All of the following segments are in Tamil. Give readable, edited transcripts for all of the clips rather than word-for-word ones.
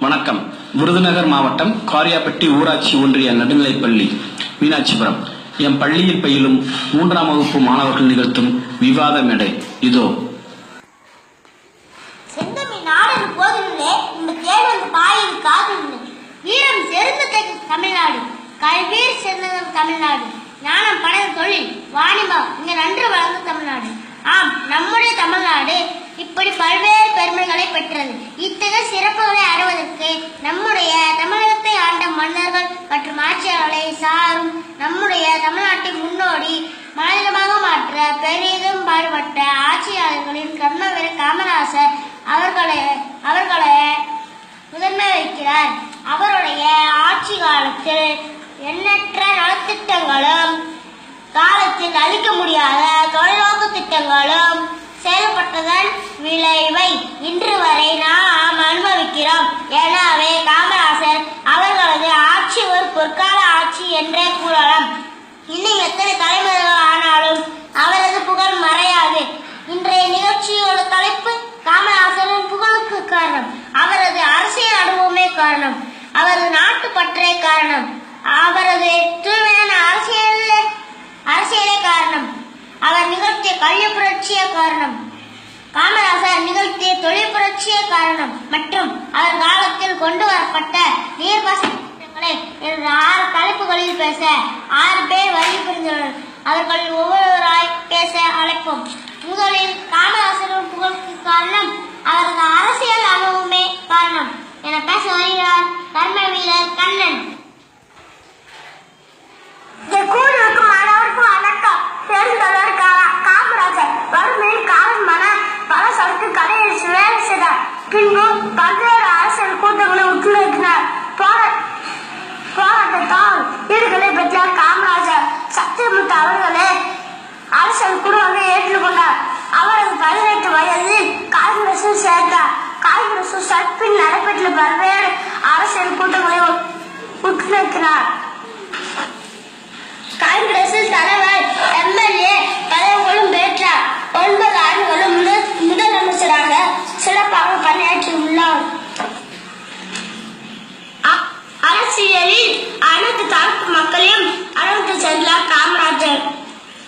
வணக்கம். விருதுநகர் மாவட்டம் காரியாபட்டி ஊராட்சி ஒன்றிய நடுநிலைப்பள்ளி மீனாட்சிபுரம். என் பள்ளியில் பயிலும் 3ஆம் வகுப்பு மாணவர்கள் நிகழ்த்தும் விவாத மேடை இதோ. தமிழ்நாடு கல்வியில் சிறந்தது தமிழ்நாடு. ஞானம் பணம் தொழில் வாணிபம் இங்க நன்று வளர்ந்த தமிழ்நாடு. ஆம், நம்முடைய தமிழ்நாடு இப்படி பல்வேறு பெருமைகளை பெற்றது. இத்தகைய சிறப்புகளை அறிவதற்கு நம்முடைய தமிழகத்தை ஆண்ட மன்னர்கள் மற்றும் ஆட்சியாளர்களை சாரும் நம்முடைய தமிழ்நாட்டின் முன்னோடி மாநிலமாக மாற்ற பெரிதும் பாடுபட்ட ஆட்சியாளர்களின் கர்மவீரர் காமராசர் அவர்களை முதன்மை வைக்கிறார். அவருடைய ஆட்சி காலத்தில் எண்ணற்ற நலத்திட்டங்களும் காலத்தில் அளிக்க முடியாத தொலைநோக்கு திட்டங்களும் செயல்பட்டதன் விளைவை இன்று வரை நாம் அனுபவிக்கிறோம். எனவே காமராசர் அவர்களது ஆட்சி ஒரு பொற்கால ஆட்சி என்றே கூறலாம். இன்னும் எத்தனை தலைமுறைகள் ஆனாலும் அவரது புகழ் மறையாது. இன்றைய நிகழ்ச்சியோட தலைப்பு காமராசரின் புகழுக்கு காரணம் அவரது அரசியல் அனுபவமே காரணம், அவரது நாட்டு பற்றே காரணம், அவரது தூய்மையான அரசியலே காரணம், அவர் நிகழ்த்திய கல்வி புரட்சியே காரணம், காமராசர் நிகழ்த்திய தொழில் புரட்சியே காரணம் மற்றும் அவர் காலத்தில் கொண்டு வரப்பட்ட நீர்ப்பாசன திட்டங்களை 6 தலைப்புகளில் பேச 6 பேர் வருகை புரிந்துள்ளனர். அவர்களில் ஒவ்வொருவராய் பேச அழைப்போம். முதலில் காமராசரின் புகழுக்கு காரணம் அவரது அரசியல் அனுபவமே காரணம் என பேச வருகிறார் கர்ம வீரர் கண்ணன். காமராஜர் வறுமையின் காரணமான பல சரக்கு கடையெடுத்து வேலை செய்தார். பின்பு பல்வேறு அரசியல் கூட்டங்களை ஒத்துழைக்கினார். போராட்டத்தால் ஈடுகளை பெற்ற காமராஜர் சத்தியமுத்து அவர்களே அரசியல் குழுவாக ஏற்றுக்கொண்டார். அவரது 18 வயதில் காங்கிரஸில் சேர்ந்தார். காங்கிரஸ் சற்பின் நடைபெற்ற பல்வேறு அரசியல் கூட்டங்களை ஒத்துழைக்கிறார். காங்கிரஸில் தலைவர் எம்எல்ஏ பதவிகளும் பெற்றார். 9 ஆண்டுகளும் முதலமைச்சராக சிறப்பாக பணியாற்றியுள்ளார். அரசியலில் அனைத்து தரப்பு மக்களையும் அழைத்து சென்றார் காமராஜர்.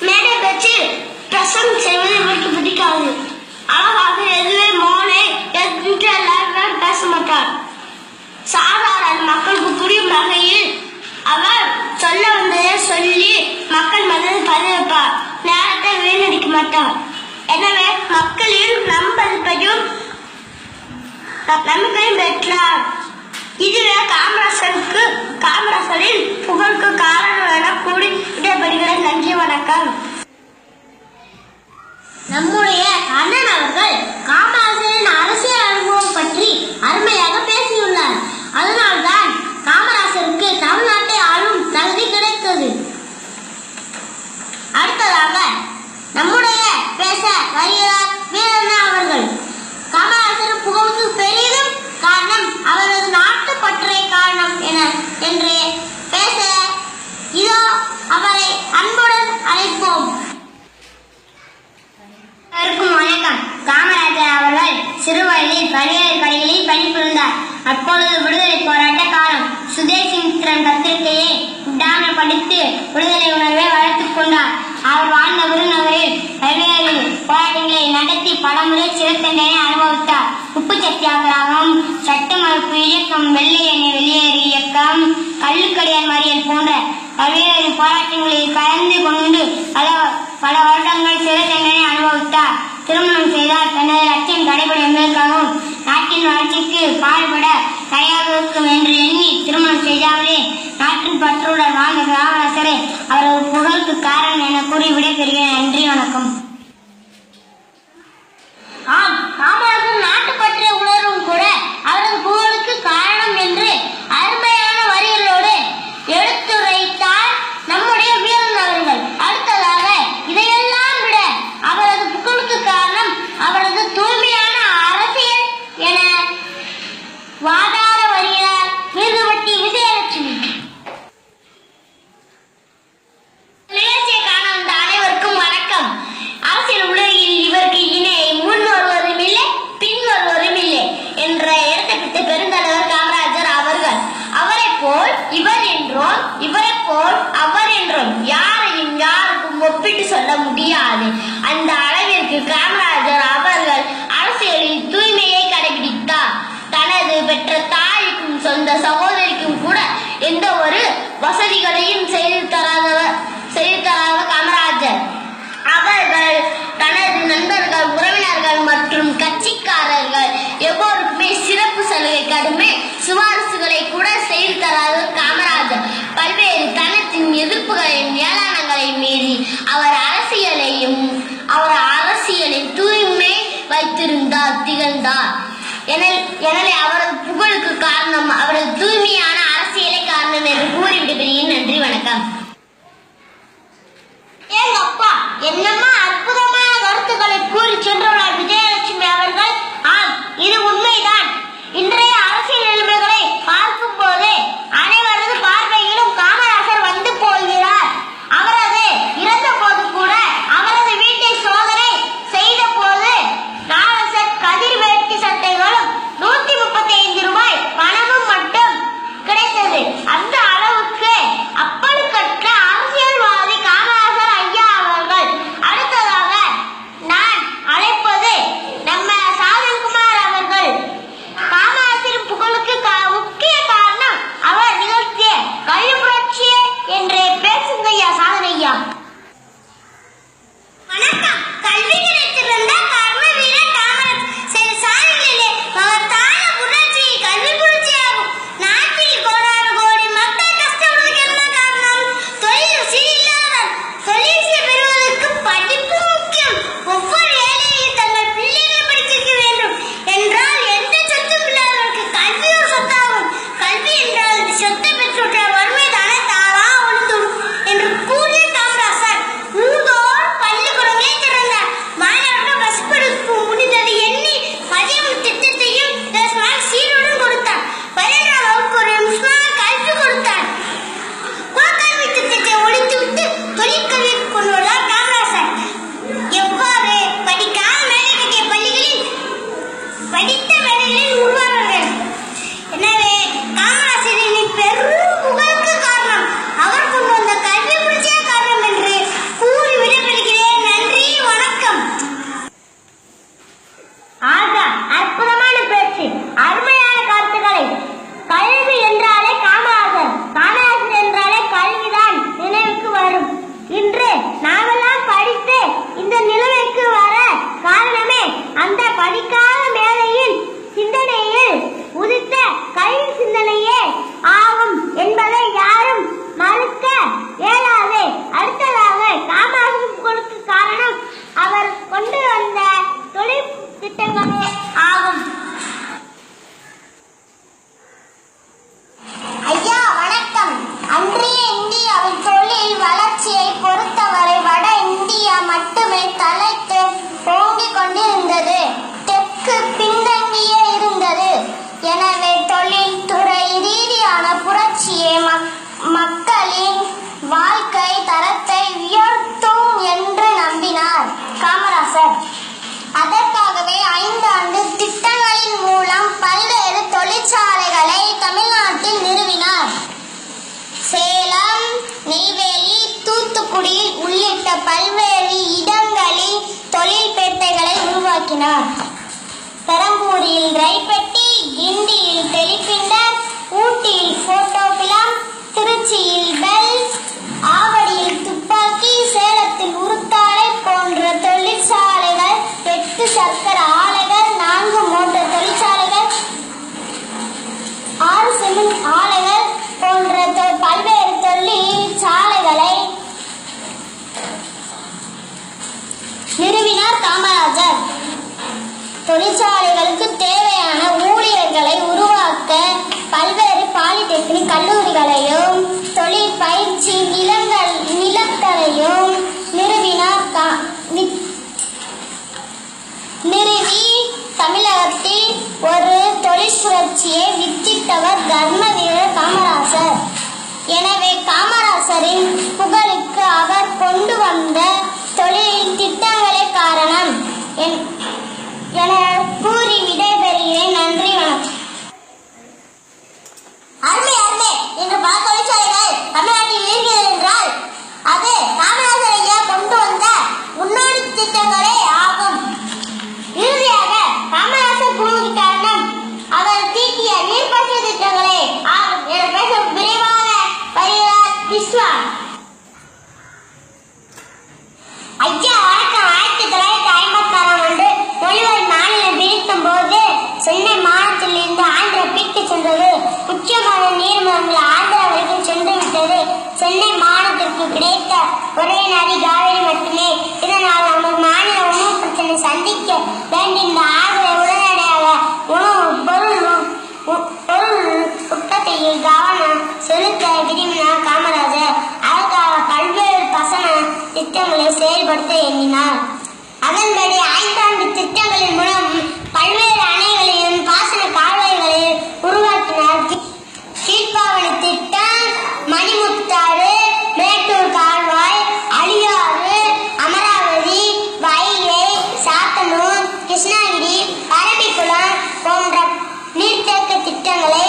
மேடை பேச்சு பிரசங்கம் செய்வது இவருக்கு பிடிக்காது. அழகாக எதுவே மோனை என்று எல்லாரும் பேச மாட்டார். சாதாரண மக்களுக்கு புரியும் வகையில் அவர் சொல்ல வந்ததை சொல்லி மக்கள் மனதில் பதிவைப்பார். நேரத்தை வீணடிக்க மாட்டார். எனவே மக்களின் நம்பிக்கையும் பெற்றார். இதுவே காமராசரின் புகழுக்கு காரணம் என கூறி இடப்படுகிற. நன்றி, வணக்கம். நம்முடைய அண்ணன் அவர்கள் காமராசரின் அரசியல் அனுபவம் பற்றி அருமையாக பேசியுள்ளார். அதனால்தான் காமராசருக்கு தமிழ்நாட்டை ஆளும் தகுதி கிடைத்தது. அடுத்ததாக நம்முடைய பேச வருகிறார் வீரண்ணா அவர்கள். காமராசரின் புகழுக்கு பெரிதும் காரணம் அவரது நாட்டு பற்றே காரணம் என்று பேச இதோ அவரை அன்புடன் அழைப்போம். வணக்கம். காமராஜர் அவர்கள் சிறுவயதில் பல்வேறு கடைகளில் பணிபுரிந்தார். அப்பொழுது விடுதலை போராட்ட காலம். சுதேசிமித்திரன் பத்திரிகையை விடாமல் படித்து விடுதலை உணர்வை வளர்த்துக் கொண்டார். அவர் வாழ்ந்த விருதுநகரில் பல்வேறு போராட்டங்களை நடத்தி பலமுறை சிறை தண்டனை அனுபவித்தார். உப்பு சத்தியாகிரகம், சட்ட மறுப்பு இயக்கம், வெள்ளை எண்ணெய் வெளியேறு இயக்கம், கள்ளுக்கடியார் மறியல் போன்ற பல்வேறு போராட்டங்களில் கலந்து கொண்டு பல வருடங்கள் சிறை தண்டனை அனுபவித்தார். திருமணம் செய்தால் தனது லட்சியம் தடைபடும் என்பதற்காகவும் நாட்டின் வளர்ச்சிக்கு பாடுபட தயாராக இருக்கும் என்று எண்ணி திருமணம் செய்தாலே நாட்டின் பற்றுடன் வாழ்ந்த காமராசரை அவரது புகழுக்கு காரணம் என கூறி விடைபெறுகிறேன். நன்றி, வணக்கம். ஆம், காமராசர் நாட்டு பற்றிய உணர்வும் கூட அவரது புகழுக்கு காரணம் என்று அருமையான வரிகளோடு எடுத்துரைத்தார் நம்முடைய வீரன் அவர்கள். அடுத்ததாக இதையெல்லாம் விட அவரது புகழுக்கு காரணம் அவரது தூய்மையான அரசியல் என வாதாட வருகிறார் விருதுபட்டி விஜயலட்சுமி. நிகழ்ச்சியை காண வந்த அனைவருக்கும் வணக்கம். அரசியல் உலகில் இவருக்கு இணை முன் வருவதும் இல்லை, பின் வருவதும் இல்லை என்ற இடத்தை பெருந்தலைவர் காமராஜர் இவர் என்றோம், இவரை போல் அவர் என்றோம் யாரையும் யாருக்கும் ஒப்பிட்டு சொல்ல முடியாது. அந்த அளவிற்கு காமராஜர் அவர்கள் அரசியலில் தூய்மையை கடைபிடித்தார். தனது பெற்ற தாய்க்கும் சொந்த சகோதரிக்கும் கூட எந்த ஒரு வசதிகளையும் செய்து தராத காமராஜர் அவர்கள் தனது நண்பர்கள், உறவினர்கள் மற்றும் கட்சிக்காரர்கள் எல்லோருக்குமே சிறப்பு சலுகை, கடுமை சிபாரிசுகளை கூட செய்து தராத காமராஜர் பல்வேறு தனத்தின் எதிர்ப்புகளையும் ஏளனங்களை மீறி அவர் அரசியலில் தூய்மை வைத்திருந்தார், திகழ்ந்தார். எனவே அவரது புகழுக்கு காரணம் அவரது தூய்மையான அரசியலை காரணம் என்று கூறிவிடுகிறேன். நன்றி, வணக்கம். எங்க அப்பா என்னமா அற்புதமான கருத்துக்களை கூறி சென்றுள்ளார் விஜயலட்சுமி அவர்கள். ஆம், இது உண்மைதான். இன்றைய அரசியல் நிலைமைகளை பார்க்கும் போது அனைவரது பார்வையிலும் காமராஜர் வந்து போகிறார். அவரது இறந்த போது கூட அவரது வீட்டை சோதனை செய்த போது 4 செட் கதிர் வேட்டி சட்டைகளும் 135 ரூபாய் பணமும் மட்டும் கிடைத்தது. அந்த அளவுக்கு அப்பழுக்கற்ற அரசியல்வாதி காமராஜர் ஐயா அவர்கள். அடுத்ததாக நான் அழைப்பது நம்ம சாதன்குமார் அவர்கள். காமராஜரின் புகழுக்கு முக்கிய காரணம் அவர் நிகழ்த்திய கல்வி புரட்சி என்று பேசுங்க ஐயா, சாதனையா. வணக்கம். கல்வி கிடைத்திருந்த கர்ம வீரர் காமராஜர் செய்த சாதனைகளிலே மகத்தான புரட்சி கல்வி புரட்சியாகும். நாட்டில் கோடி மக்கள் கஷ்டப்படுவதற்கு என்ன காரணம்? தொழில் சீரில்லாதவர். தொழில் பெறுவதற்கு படிப்பு முக்கியம். ஒவ்வொரு ஏழையும் தங்கள் பிள்ளைகளை படிக்க வைக்க வேண்டும் என்றால் எந்த சொத்தும் இல்லாதவருக்கு கல்வி ஒரு சொத்தாகும். கல்வி என்றால் சொத்தை பெற்றுவிட்ட வறுமை தானே தானா ஒழிந்துடும் என்று கூறிய காமராஜர் ஊர்தோறும் பள்ளிக்கூடமே திறந்தார். மாணவர்கள் பஸ் படிப்பு முடிந்தது எண்ணி மதியம் திட்டத்தையும் சீருடன் கொடுத்தார். 12ஆம் வகுப்பு ஒரு நிமிஷமாக கல்வி கொடுத்தார். குலக்கல்வி திட்டத்தை ஒழித்துவிட்டு தொழிற்கல்விக்கு கொண்டு வந்தார் காமராஜர். எவ்வாறு படிக்காத மேலை கட்டிய பள்ளிகளில் படித்த மேலைகளில் உருவானார்கள். எனவே காமராஜரின் பெரும் புகழுக்கு காரணம் அவர் கொண்டு வந்த கல்வி புரட்சியே காரணம் என்று கூறி விடைபெறுகிறேன். நன்றி, வணக்கம். ஆகா, அற்புதமான பேச்சு, அருமையான கருத்துக்களை. கல்வி என்றாலே காமராஜர், காமராஜர் என்றாலே கல்விதான் நினைவுக்கு வரும். இன்று நாமெல்லாம் படித்து இந்த நிலைமைக்கு வர காரணமே அந்த படிக்காத மேலையின் சிந்தனையில் உதித்த கல்வி சிந்தனையே ஆகும் என்பதை யாரும் மறுக்க இயலாது. அடுத்ததாக காமராஜர் புகழுக்கு காரணம் அவர் கொண்டு வந்த தொழில் திட்டங்களே ஆகும். ஐயா, வணக்கம். அன்றைய இந்தியாவின் தொழில் வளர்ச்சியை பொறுத்தவரை வட இந்தியா மட்டுமே தலைத்து ஓங்கிக் கொண்டிருந்தது. தெற்கு பின்தங்கியே இருந்தது. எனவே தொழில்துறை ரீதியான புரட்சியை மக்களின் வாழ்க்கை தரத்தை உயர்த்தும் என்று நம்பினார் காமராஜர். அதற்காகவே 5 ஆண்டு திட்டங்களின் மூலம் பல்வேறு தொழிற்சாலைகளை தமிழ்நாட்டில் நிறுவினார். சேலம், நெய்வேலி, தூத்துக்குடி உள்ளிட்ட பல்வேறு இடங்களில் தொழில்பேட்டைகளை உருவாக்கினார். பெரம்பூரில் ரயில்பெட்டி, கிண்டியில் டெலிபிரிண்டர், ஊட்டியில் போட்டோ பிலம், திருச்சியில் பெல், ஆவடியில் துப்பாக்கி, சேலத்தில் உருத்தாலை போன்ற தொழிற்சாலைகள், 8 சர்க்கர ஆலைகள், 4 மோட்டார் தொழிற்சாலைகள், 6 சிமெண்ட் ஆலைகள் போன்ற பல்வேறு தொழிற்சாலைகளை நிறுவினார் காமராஜர். தொழிற்சாலைகளுக்கு தேவையான ஊழியர்களை உருவாக்க பல்வேறு பாலிடெக்னிக் கல்லூரிகளையும் தொழில் பயிற்சி நிலங்களையும் நிறுவி தமிழகத்தில் ஒரு தொழில் புரட்சியை வித்திட்டவர் கர்ம வீரர் காமராஜர். எனவே காமராஜரின் புகழுக்கு அவர் கொண்டு வந்த தொழில் திட்டங்களே காரணம் என கூறி விடைபெறுகிறேன். நன்றி, வணக்கம். அருமை இன்று பார்க்க நமக்கு கிடைத்த ஒரே நதி காவிரி மட்டுமே. இதனால் நமது மாநில உணவு பிரச்சனை சந்திக்க வேண்டிய இந்த ஆர்வலை உடனடியாக உணவு பொருள் உற்பத்தியில் கவனம் செலுத்த விரும்பினார் காமராஜர். அதற்காக பல்வேறு பாசன திட்டங்களை செயல்படுத்த எண்ணினார். அதன்படி 5 ஆண்டு திட்டங்களின் மூலம் பல்வேறு அணைகளையும் பாசன கால்வாய்களையும் உருவாக்கினார். கீழ்ப்பாவணி திட்டம், மணிமுத்தாறு, மேட்டூர் கால்வாய், அழியாறு, அமராவதி, வைகை, சாத்தனூர், கிருஷ்ணகிரி, பரம்பிக்குளம் போன்ற நீர்த்தேக்க திட்டங்களை,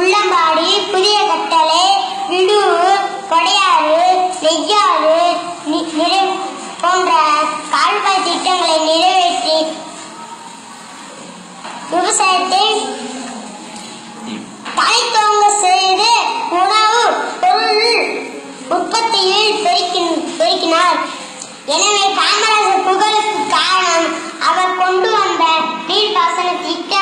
உள்ளம்பாடி, புதிய கட்டளை, விடூர், கொடையாறு, நெய்யாறு போன்ற கால்வாய் திட்டங்களை நிறைவேற்றி விவசாயத்தை தனித்தோங்க செய்து உணவு பொருள் உற்பத்தியில் பெருக்கினார். எனவே காமராஜர் புகழுக்கு காரணம் அவர் கொண்டு வந்த நீர்ப்பாசன திட்ட